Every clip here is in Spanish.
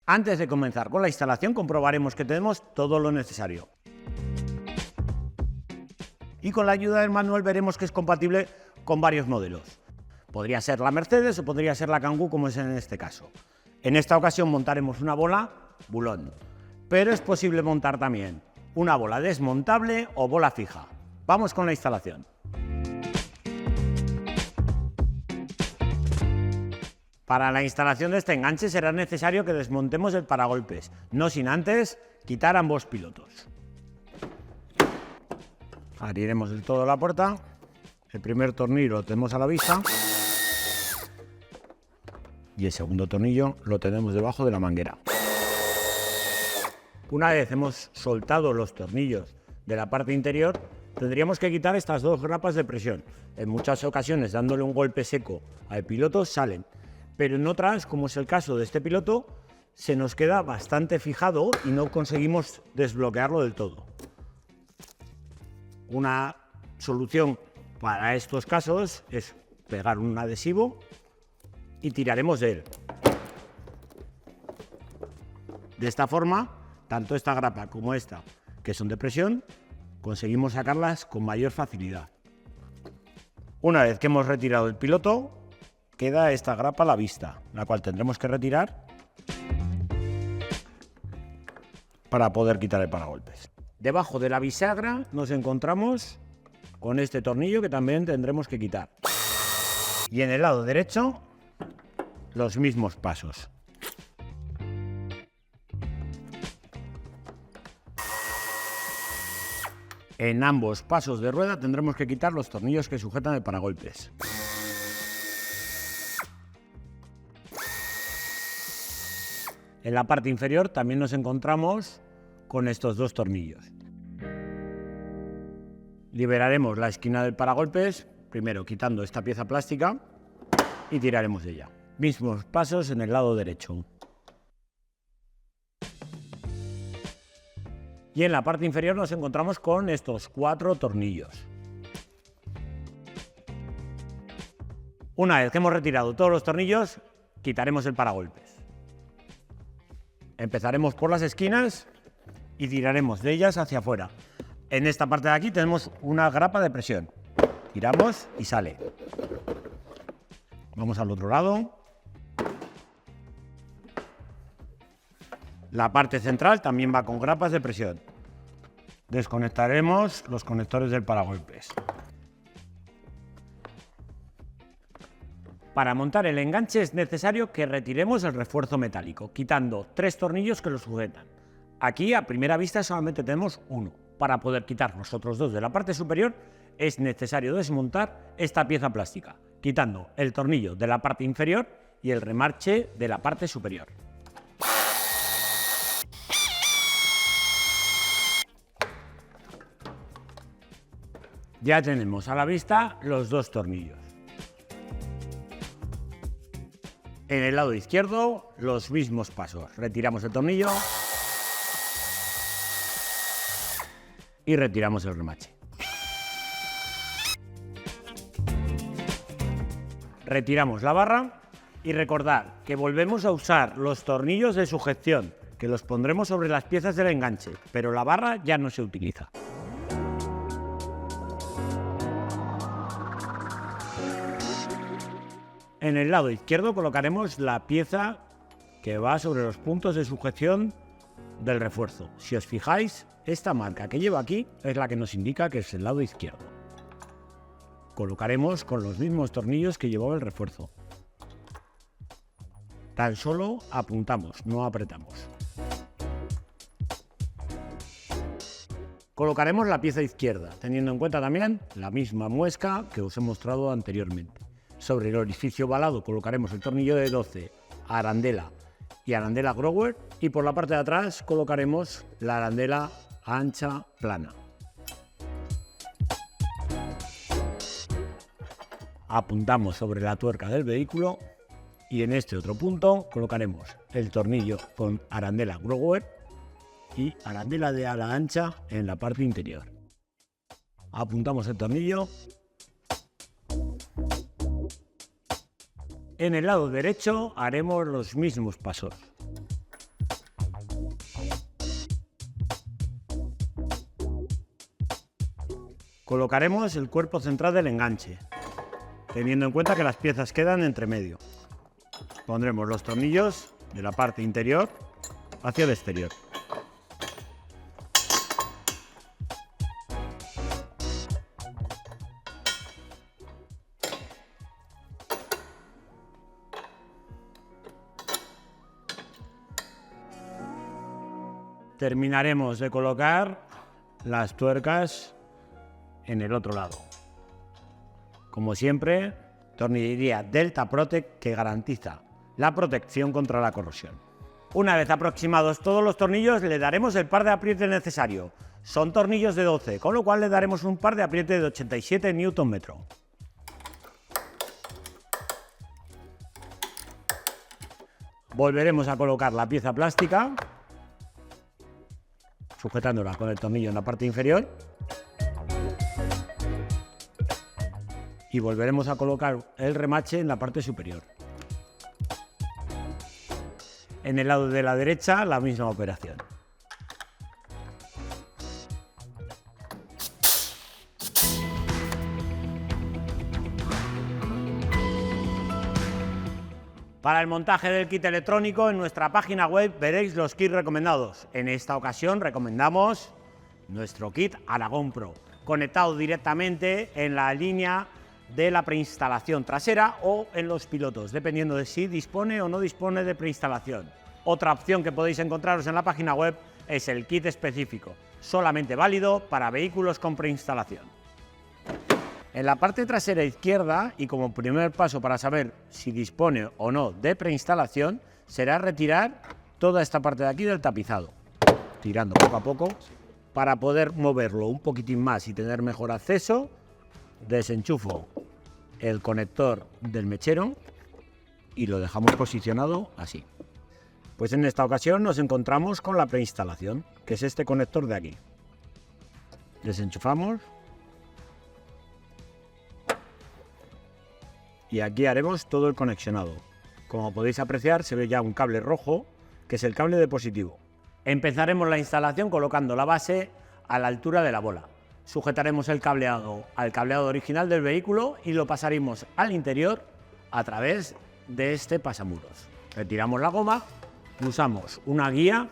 Antes de comenzar con la instalación, comprobaremos que tenemos todo lo necesario. Y con la ayuda del manual veremos que es compatible con varios modelos. Podría ser la Mercedes o podría ser la Kangoo, como es en este caso. En esta ocasión montaremos una bola bulón, pero es posible montar también una bola desmontable o bola fija. Vamos con la instalación. Para la instalación de este enganche será necesario que desmontemos el paragolpes, no sin antes quitar ambos pilotos. Abriremos del todo la puerta. El primer tornillo lo tenemos a la vista y el segundo tornillo lo tenemos debajo de la manguera. Una vez hemos soltado los tornillos de la parte interior, tendríamos que quitar estas dos grapas de presión. En muchas ocasiones, dándole un golpe seco al piloto, salen, pero en otras, como es el caso de este piloto, se nos queda bastante fijado y no conseguimos desbloquearlo del todo. Una solución para estos casos es pegar un adhesivo y tiraremos de él. De esta forma, tanto esta grapa como esta, que son de presión, conseguimos sacarlas con mayor facilidad. Una vez que hemos retirado el piloto, queda esta grapa a la vista, la cual tendremos que retirar para poder quitar el paragolpes. Debajo de la bisagra nos encontramos con este tornillo que también tendremos que quitar. Y en el lado derecho, los mismos pasos. En ambos pasos de rueda tendremos que quitar los tornillos que sujetan el paragolpes. En la parte inferior también nos encontramos con estos dos tornillos. Liberaremos la esquina del paragolpes, primero quitando esta pieza plástica y tiraremos de ella. Mismos pasos en el lado derecho. Y en la parte inferior nos encontramos con estos 4 tornillos. Una vez que hemos retirado todos los tornillos, quitaremos el paragolpes. Empezaremos por las esquinas y tiraremos de ellas hacia afuera. En esta parte de aquí tenemos una grapa de presión. Tiramos y sale. Vamos al otro lado. La parte central también va con grapas de presión. Desconectaremos los conectores del paragolpes. Para montar el enganche es necesario que retiremos el refuerzo metálico, quitando 3 tornillos que lo sujetan. Aquí a primera vista solamente tenemos uno. Para poder quitar los otros 2 de la parte superior es necesario desmontar esta pieza plástica, quitando el tornillo de la parte inferior y el remarche de la parte superior. Ya tenemos a la vista los 2 tornillos. En el lado izquierdo, los mismos pasos. Retiramos el tornillo y retiramos el remache. Retiramos la barra y recordad que volvemos a usar los tornillos de sujeción, que los pondremos sobre las piezas del enganche, pero la barra ya no se utiliza. En el lado izquierdo colocaremos la pieza que va sobre los puntos de sujeción del refuerzo. Si os fijáis, esta marca que lleva aquí es la que nos indica que es el lado izquierdo. Colocaremos con los mismos tornillos que llevaba el refuerzo. Tan solo apuntamos, no apretamos. Colocaremos la pieza izquierda, teniendo en cuenta también la misma muesca que os he mostrado anteriormente. Sobre el orificio ovalado colocaremos el tornillo de 12, arandela y arandela grower, y por la parte de atrás colocaremos la arandela ancha plana. Apuntamos sobre la tuerca del vehículo y en este otro punto colocaremos el tornillo con arandela grower y arandela de ala ancha en la parte interior. Apuntamos el tornillo. En el lado derecho haremos los mismos pasos. Colocaremos el cuerpo central del enganche, teniendo en cuenta que las piezas quedan entre medio. Pondremos los tornillos de la parte interior hacia el exterior. Terminaremos de colocar las tuercas en el otro lado. Como siempre, tornillería Delta Protect que garantiza la protección contra la corrosión. Una vez aproximados todos los tornillos, le daremos el par de apriete necesario. Son tornillos de 12, con lo cual le daremos un par de apriete de 87 Nm. Volveremos a colocar la pieza plástica, sujetándola con el tornillo en la parte inferior, y volveremos a colocar el remache en la parte superior. En el lado de la derecha, la misma operación. Para el montaje del kit electrónico, en nuestra página web veréis los kits recomendados. En esta ocasión recomendamos nuestro kit Aragon Pro, conectado directamente en la línea de la preinstalación trasera o en los pilotos, dependiendo de si dispone o no dispone de preinstalación. Otra opción que podéis encontraros en la página web es el kit específico, solamente válido para vehículos con preinstalación. En la parte trasera izquierda, y como primer paso para saber si dispone o no de preinstalación, será retirar toda esta parte de aquí del tapizado, tirando poco a poco para poder moverlo un poquitín más y tener mejor acceso. Desenchufo el conector del mechero y lo dejamos posicionado así. Pues en esta ocasión nos encontramos con la preinstalación, que es este conector de aquí. Desenchufamos y aquí haremos todo el conexionado. Como podéis apreciar, se ve ya un cable rojo, que es el cable de positivo. Empezaremos la instalación colocando la base a la altura de la bola. Sujetaremos el cableado al cableado original del vehículo y lo pasaremos al interior a través de este pasamuros. Retiramos la goma, usamos una guía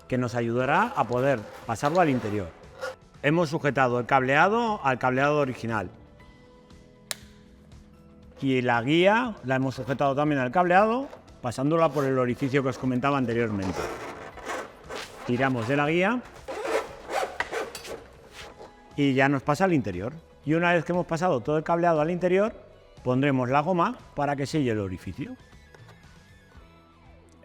que nos ayudará a poder pasarlo al interior. Hemos sujetado el cableado al cableado original y la guía la hemos sujetado también al cableado, pasándola por el orificio que os comentaba anteriormente. Tiramos de la guía y ya nos pasa al interior. Y una vez que hemos pasado todo el cableado al interior, pondremos la goma para que selle el orificio.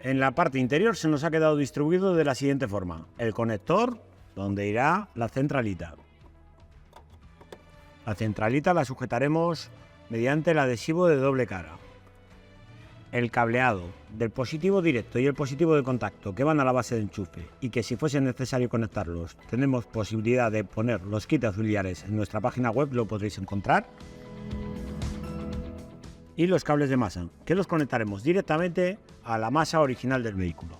En la parte interior se nos ha quedado distribuido de la siguiente forma: el conector, donde irá la centralita. La centralita la sujetaremos mediante el adhesivo de doble cara. El cableado del positivo directo y el positivo de contacto, que van a la base de enchufe y que si fuese necesario conectarlos tenemos posibilidad de poner los kits auxiliares en nuestra página web, lo podréis encontrar. Y los cables de masa, que los conectaremos directamente a la masa original del vehículo.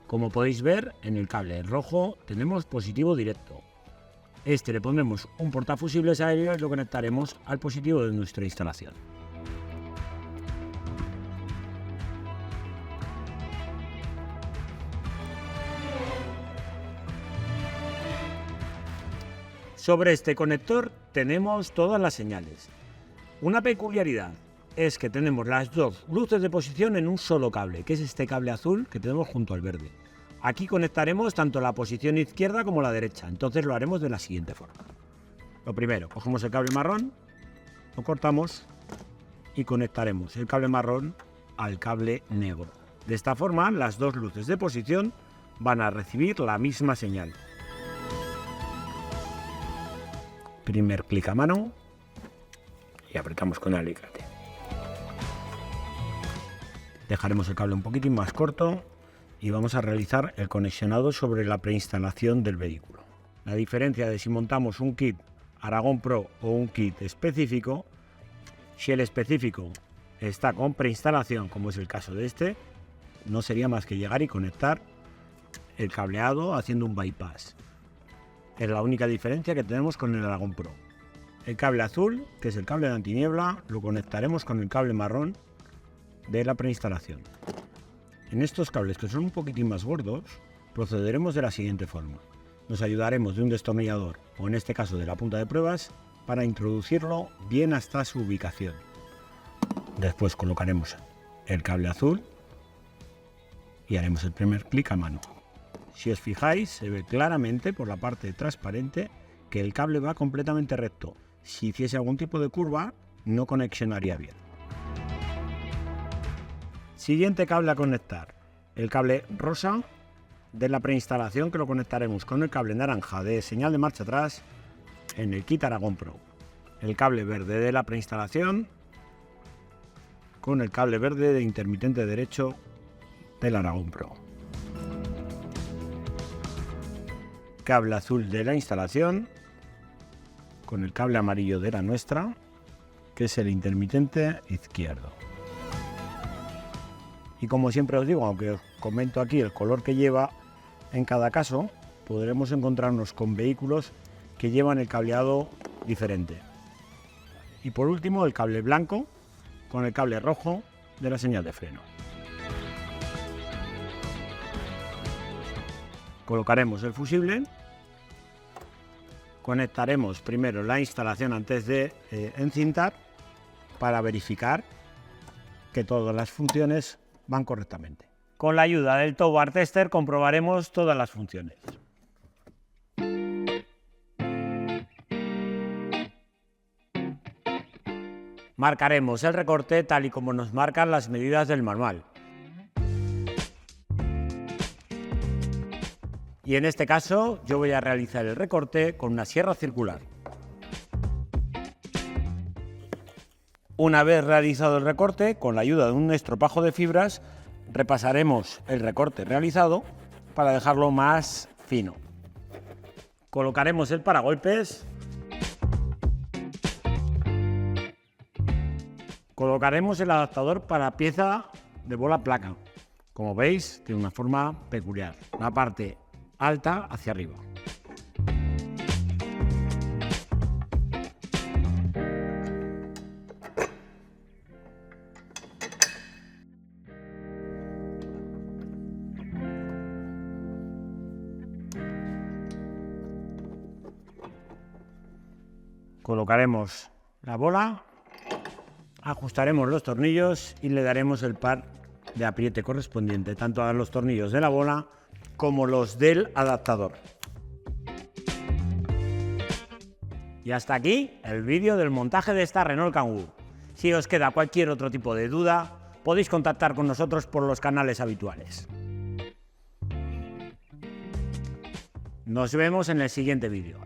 Como podéis ver, en el cable rojo tenemos positivo directo. Este le pondremos un portafusibles aéreo y lo conectaremos al positivo de nuestra instalación. Sobre este conector tenemos todas las señales. Una peculiaridad es que tenemos las dos luces de posición en un solo cable, que es este cable azul que tenemos junto al verde. Aquí conectaremos tanto la posición izquierda como la derecha, entonces lo haremos de la siguiente forma. Lo primero, cogemos el cable marrón, lo cortamos y conectaremos el cable marrón al cable negro. De esta forma, las dos luces de posición van a recibir la misma señal. Primer clic a mano y apretamos con el alicate. Dejaremos el cable un poquitín más corto y vamos a realizar el conexionado sobre la preinstalación del vehículo. La diferencia de si montamos un kit Aragon Pro o un kit específico: si el específico está con preinstalación, como es el caso de este, no sería más que llegar y conectar el cableado haciendo un bypass. Es la única diferencia que tenemos con el Aragon Pro. El cable azul, que es el cable de antiniebla, lo conectaremos con el cable marrón de la preinstalación. En estos cables, que son un poquitín más gordos, procederemos de la siguiente forma. Nos ayudaremos de un destornillador, o en este caso de la punta de pruebas, para introducirlo bien hasta su ubicación. Después colocaremos el cable azul y haremos el primer clic a mano. Si os fijáis, se ve claramente por la parte transparente que el cable va completamente recto. Si hiciese algún tipo de curva, no conexionaría bien. Siguiente cable a conectar, el cable rosa de la preinstalación, que lo conectaremos con el cable naranja de señal de marcha atrás en el kit Aragon Pro. El cable verde de la preinstalación con el cable verde de intermitente derecho del Aragon Pro. Cable azul de la instalación con el cable amarillo de la nuestra, que es el intermitente izquierdo. Y como siempre os digo, aunque os comento aquí el color que lleva, en cada caso podremos encontrarnos con vehículos que llevan el cableado diferente. Y por último, el cable blanco con el cable rojo de la señal de freno. Colocaremos el fusible, conectaremos primero la instalación antes de encintar para verificar que todas las funciones van correctamente. Con la ayuda del Towbar Tester comprobaremos todas las funciones. Marcaremos el recorte tal y como nos marcan las medidas del manual. Y en este caso yo voy a realizar el recorte con una sierra circular. Una vez realizado el recorte, con la ayuda de un estropajo de fibras, repasaremos el recorte realizado para dejarlo más fino. Colocaremos el paragolpes. Colocaremos el adaptador para pieza de bola placa. Como veis, tiene una forma peculiar. La parte alta hacia arriba. Colocaremos la bola, ajustaremos los tornillos y le daremos el par de apriete correspondiente tanto a los tornillos de la bola como los del adaptador. Y hasta aquí el vídeo del montaje de esta Renault Kangoo. Si os queda cualquier otro tipo de duda, podéis contactar con nosotros por los canales habituales. Nos vemos en el siguiente vídeo.